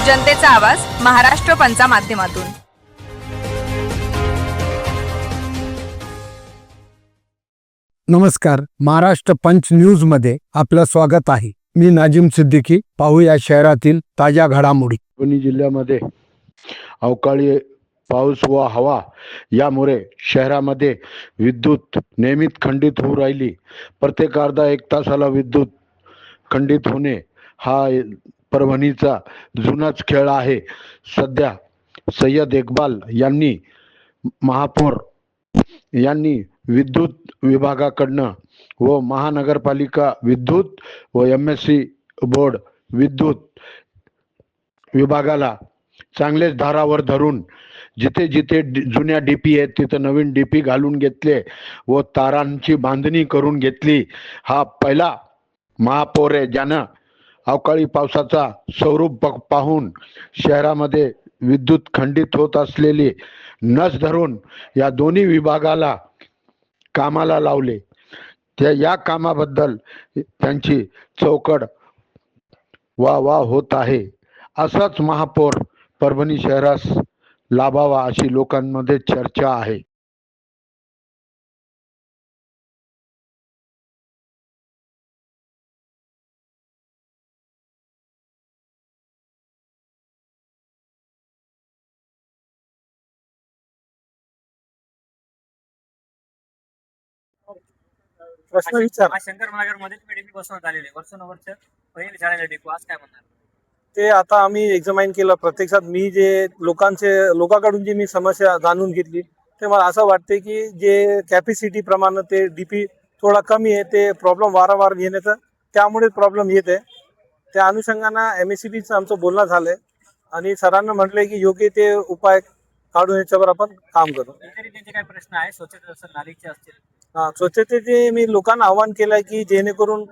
जनतेचा आवाज महाराष्ट्र पंचा माध्यमातून। नमस्कार, महाराष्ट्र पंच न्यूज मध्ये आपलं स्वागत आहे। मी नाजिम सिद्दीकी। पाहूया शहरातील ताज्या घडामोडी। परभणी जिल्ह्यामध्ये अवकाळी पाऊस व हवा यामुळे शहरामध्ये विद्युत नियमित खंडित होऊ राहिली। प्रत्येक अर्धा एक तासाला विद्युत खंडित होणे हा परभणीचा जुनाच खेळ आहे। सध्या सय्यद इक्बाल यांनी महापौर यांनी विद्युत विभागाकडनं व महानगरपालिका विद्युत व MSC बोर्ड विद्युत विभागाला चांगलेच धारावर धरून जिथे जिथे जुन्या DP आहेत तिथं नवीन DP घालून घेतले व तारांची बांधणी करून घेतली। हा पहिला महापौर आहे ज्यानं अवकाळी पावसाचा स्वरूप पाहून शहरामध्ये विद्युत खंडित होत असलेली नस धरून या दोन्ही विभागाला कामाला लावले। या कामाबद्दल त्यांची चौकड वाह होत आहे। असाच महापौर परभणी शहरास लाभावा अशी लोकांमध्ये चर्चा आहे। प्रश्न विचार। शंकरनगर मध्ये डीपी बसवण्यात आलेले वर्षानुवर्ष पहिले झालेले डेपो आज काय म्हणणार? ते आता आम्ही एक्झामाइन केलं। प्रत्यक्षात मी जे लोकांकडून जी मी समस्या जाणून घेतली ते मला असं वाटते की जे कॅपॅसिटी प्रमाणे ते DP थोडा कमी आहे, ते प्रॉब्लेम वारंवार येण्याचं त्यामुळे प्रॉब्लेम येत आहे। त्या अनुषंगानं MSCBचं आमचं बोलणं झालंय आणि सरांना म्हटलंय की योग्य ते उपाय काढून याच्यावर आपण काम करू। त्यांचे काय प्रश्न आहे स्वच्छता असेल नालीचे असतील? स्वच्छतेचे मी लोकांना आवाहन केलंय की जेणेकरून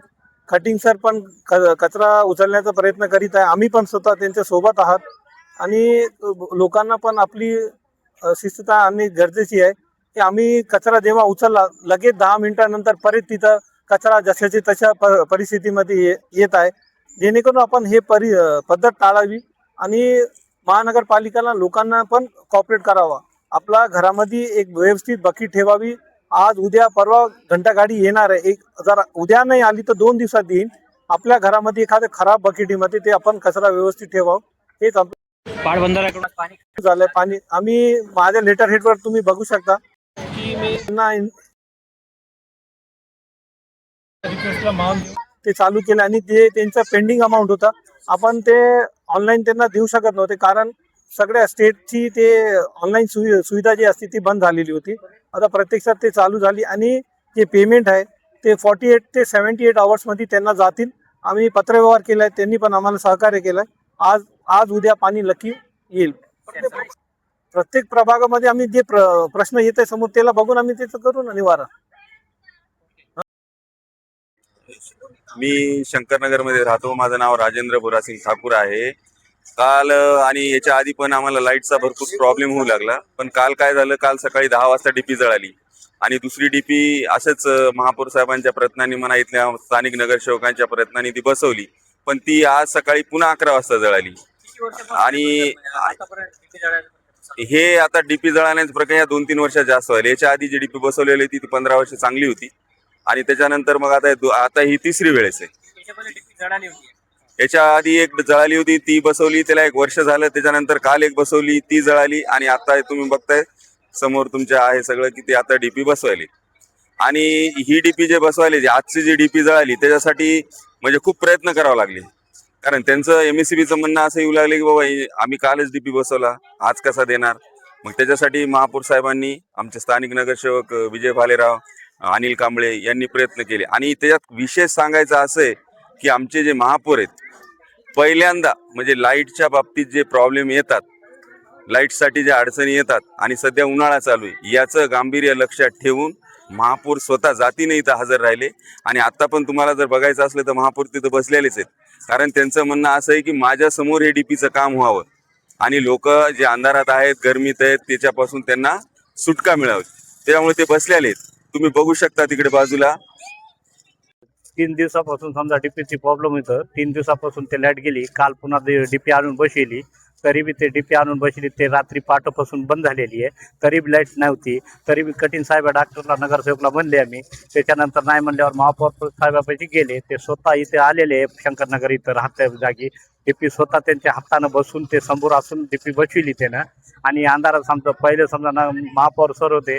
कटिंग सर पण कचरा उचलण्याचा प्रयत्न करीत आहे। आम्ही पण स्वतः त्यांच्या सोबत आहात आणि लोकांना पण आपली शिस्तता आणणे गरजेची आहे की आम्ही कचरा जेव्हा उचलला लगेच 10 मिनिटांनंतर परत तिथं कचरा जशाची तशा परिस्थितीमध्ये येत आहे। जेणेकरून आपण हे पद्धत टाळावी आणि महानगरपालिकेला लोकांना पण कॉपरेट करावा। आपल्या घरामध्ये एक व्यवस्थित बकेट ठेवावी। आज उद्या परवा घंटागाडी येणार आहे, जर उद्या नाही आली तर 2 दिवसात येईल। आपल्या घरामध्ये एखाद्या खराब बकेटीमध्ये ते आपण कचरा व्यवस्थित ठेवावं। हेच पाटबंधाऱ्याकडून पाणी झालंय। पाणी आम्ही माझ्या लेटर हेडवर तुम्ही बघू शकता की मी ते चालू केलं आणि ते त्यांचा पेंडिंग अमाऊंट होता। आपण ते ऑनलाईन त्यांना देऊ शकत नव्हते कारण सगळ्या स्टेटची ते ऑनलाईन सुविधा जी असते ती बंद झालेली होती। आता प्रत्यक्षात ते चालू झाली आणि जे पेमेंट आहे ते 48 ते 78 आवर्समध्ये त्यांना जातील। आम्ही पत्रव्यवहार केलाय, त्यांनी पण आम्हाला सहकार्य केलंय। आज उद्या पाणी नक्की येईल। प्रत्येक प्रभागामध्ये आम्ही जे प्रश्न येत आहे समोर त्याला बघून आम्ही त्याचं करू ना निवारण। मी शंकरनगर मध्ये राहतो। माझं नाव राजेंद्र बोरासिंग ठाकूर आहे। काल आणि याच्या आधी पण आम्हाला लाईटचा भरपूर प्रॉब्लेम होऊ लागला, पण काल काय झालं, काल सकाळी 10 वाजता DP जळाली आणि दुसरी DP असंच महापौर साहेबांच्या प्रयत्नांनी म्हणा इथल्या स्थानिक नगरसेवकांच्या प्रयत्नांनी ती बसवली, पण ती आज सकाळी पुन्हा 11 वाजता जळाली। आणि हे आता DP जळाल्याची प्रक्रिया 2-3 वर्षात जास्त व्हायला। याच्या आधी जी DP बसवलेली ती 15 वर्ष चांगली होती आणि त्याच्यानंतर मग आता ही तिसरी वेळेस आहे। याच्या आधी एक जळाली होती ती बसवली, त्याला 1 वर्ष झालं। त्याच्यानंतर काल एक बसवली ती जळाली आणि आता तुम्ही बघताय समोर तुमच्या आहे सगळं की ते आता DP बसवायली। आणि ही DP जे बसवायली आजची जी DP जळाली त्याच्यासाठी म्हणजे खूप प्रयत्न करावे लागले, कारण त्यांचं MSCBचं म्हणणं असं येऊ लागले की बाबा आम्ही कालच DP बसवला, आज कसा देणार। मग त्याच्यासाठी महापौर साहेबांनी आमचे स्थानिक नगरसेवक विजय भालेराव, अनिल कांबळे यांनी प्रयत्न केले। आणि त्याच्यात विशेष सांगायचं असं आहे की आमचे जे महापौर आहेत पहिल्यांदा म्हणजे लाईटच्या बाबतीत जे प्रॉब्लेम येतात, लाईटसाठी ज्या अडचणी येतात आणि सध्या उन्हाळा चालू आहे याचं गांभीर्य लक्षात ठेवून महापौर स्वतः जातीने इथं हजर राहिले। आणि आता पण तुम्हाला जर बघायचं असलं तर महापौर तिथं बसलेलेच आहेत, कारण त्यांचं म्हणणं असं आहे की माझ्या समोर हे DPचं काम व्हावं आणि लोक जे अंधारात आहेत, गरमीत आहेत, त्याच्यापासून त्यांना सुटका मिळावी, त्यामुळे ते बसलेले आहेत। तुम्ही बघू शकता तिकडे बाजूला 3 दिवसापासून समजा डीपीची प्रॉब्लेम होतं. 3 दिवसापासून ते लाईट गेली. काल पुन्हा डीपी आणून बसवली, तरी बी ते डीपी आणून बसली ते रात्री पाठपासून बंद झालेली आहे. तरी बी लाईट नव्हती. तरी बी कठीण साहेब डॉक्टरला नगरसेवकला म्हणले आम्ही. त्याच्यानंतर नाही म्हणल्यावर महापौर साहेबापाशी गेले. ते स्वतः इथे आलेले आहे शंकरनगर इथं राहत्या जागी. डीपी स्वतः त्यांच्या हातानं बसून ते समोर असून डीपी बसविली त्यानं. आणि अंधारात समजा पहिले समजा ना महापौर सर होते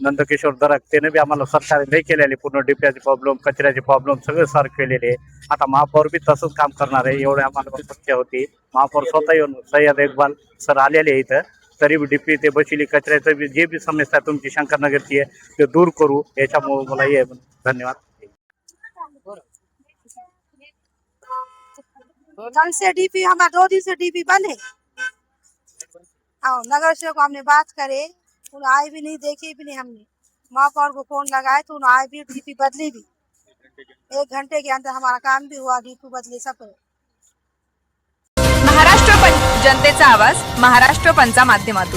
नंदकिशोर दरक, त्याने बी आम्हाला सरकारने नाही केलेले पूर्ण डीपीचे प्रॉब्लेम सगळे सॉल्व्ह केलेले. आता महापौर बी तसंच काम करणार आहे एवढे आम्हाला शक्य होती. महापौर स्वतः येऊन सय्यद इक्बाल सर आलेले आहे इथं. तरी बी डीपी ते बसविली. कचऱ्याचं बी जे बी समस्या तुमची शंकरनगरची आहे ते दूर करू, याच्यामुळे मला हे धन्यवाद. कल से डीपी हमारा 2 दिन से डीपी बंद है। नगर सेवक हमने बात करे, उन्हें आए भी नहीं, देखी भी नहीं हमने। महापौर को फोन लगाए तो उन्हें आए भी, डीपी बदली भी। 1 घंटे के अंदर हमारा काम भी हुआ, डीपी बदली सब। जनतेचा आवाज महाराष्ट्र पंचा माध्यमातून